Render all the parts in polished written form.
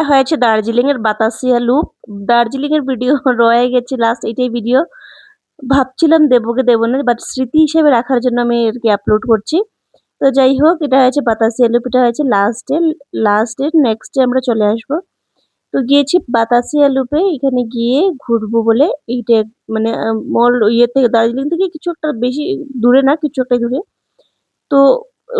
হয়েছে দার্জিলিংয়ের বাতাসিয়া লুপ। দার্জিলিংয়ের ভিডিও রয়ে গেছে লাস্ট এইটাই ভিডিও। ভাবছিলাম দেবো কি দেবো না, বাট স্মৃতি হিসেবে রাখার জন্য আমি আরকি আপলোড করছি। তো যাই হোক, এটা হয়েছে বাতাসিয়া লুপ, এটা হয়েছে লাস্ট ডে নেক্সট ডে আমরা চলে আসবো। তো গিয়েছি বাতাসিয়া লুপে, এখানে গিয়ে ঘুরবো বলে এইটা মানে মল ইয়ে থেকে দার্জিলিং থেকে কিছু একটা বেশি দূরে না, কিছু একটা দূরে। তো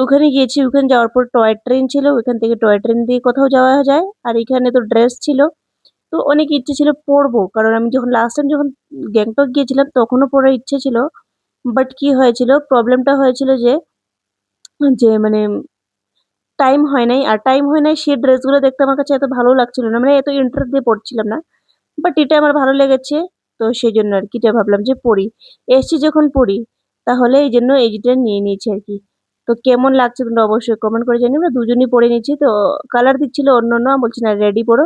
ওখানে গিয়েছি, ওখানে যাওয়ার পর টয় ট্রেন ছিল, ওখান থেকে টয় ট্রেন দিয়ে কোথাও যাওয়া যায়। আর এখানে তো ড্রেস ছিল, তো অনেক ইচ্ছে ছিল পরবো, কারণ আমি যখন লাস্ট টাইম যখন গ্যাংটক গিয়েছিলাম তখনও পরার ইচ্ছে ছিল। বাট কি হয়েছিল, প্রবলেমটা হয়েছিল যে যে মানে টাইম হয় নাই, আর টাইম হয় নাই সেই ড্রেসগুলো দেখতে আমার কাছে এত ভালো লাগছিল না, মানে এত ইন্টারেস্ট দিয়ে পড়ছিলাম না। বাট এটা আমার ভালো লেগেছে, তো সেই জন্য আর কি এটা ভাবলাম যে পড়ি। এসছি যখন পড়ি, তাহলে এই জন্য এইটা নিয়ে নিয়েছি আর কি। তো কেমন লাগছে তোমরা অবশ্যই কমেন্ট করে জানিও। আমরা দুজনই পরে নিচ্ছি, তো কালার দিচ্ছিল অন্য অন্য, বলছি না রেডি পরো,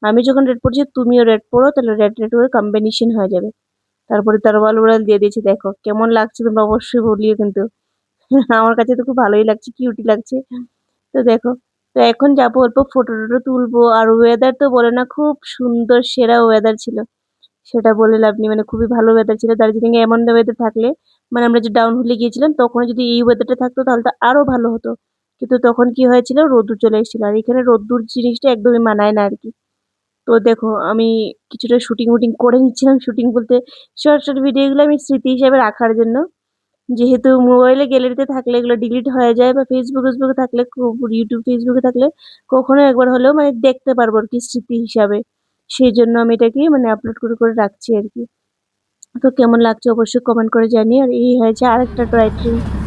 আমি যখন রেড পরছি তুমিও রেড পরো, তাহলে রেড রেড করে কম্বিনেশন হয়ে যাবে। তারপরে তরোয়াল ওরাল দিয়ে দিয়েছি, দেখো কেমন লাগছে তোমরা অবশ্যই বলিও কিন্তু। আমার কাছে তো খুব ভালোই লাগছে, কিউটি লাগছে। তো দেখো, তো এখন যাবো, অল্প ফটো টটো তুলবো। আর ওয়েদার তো বলে না, খুব সুন্দর সেরা ওয়েদার ছিল, সেটা বলে লাভ নেই, মানে খুবই ভালো ওয়েদার ছিল। দার্জিলিং এ এমন ওয়েদার থাকলে, মানে আমরা যে ডাউন হিলে গিয়েছিলাম তখন যদি এই ওয়েদারটা থাকতো তাহলে তো আরো ভালো হতো। কিন্তু তখন কি হয়েছিল, রোদ্দুর চলে এসেছিল, আর এখানে রোদ্দুর জিনিসটা একদমই মানায় না আর কি। তো দেখো আমি কিছুটা শুটিং উটিং করে নিচ্ছিলাম, শুটিং বলতে শর্ট শর্ট ভিডিওগুলো আমি স্মৃতি হিসেবে রাখার জন্য। যেহেতু মোবাইলে গ্যালারিতে থাকলে এগুলো ডিলিট হয়ে যায়, বা ফেসবুকে থাকলে, ইউটিউব ফেসবুকে থাকলে কখনো একবার হলেও মানে দেখতে পারবো আর কি স্মৃতি হিসাবে। সেই জন্য আমি এটাকে মানে আপলোড করে করে রাখছি আর কি। তো কেমন লাগছে অবশ্যই কমেন্ট করে জানিয়ে। আর এই হয়েছে আরেকটা টয় ট্রেন।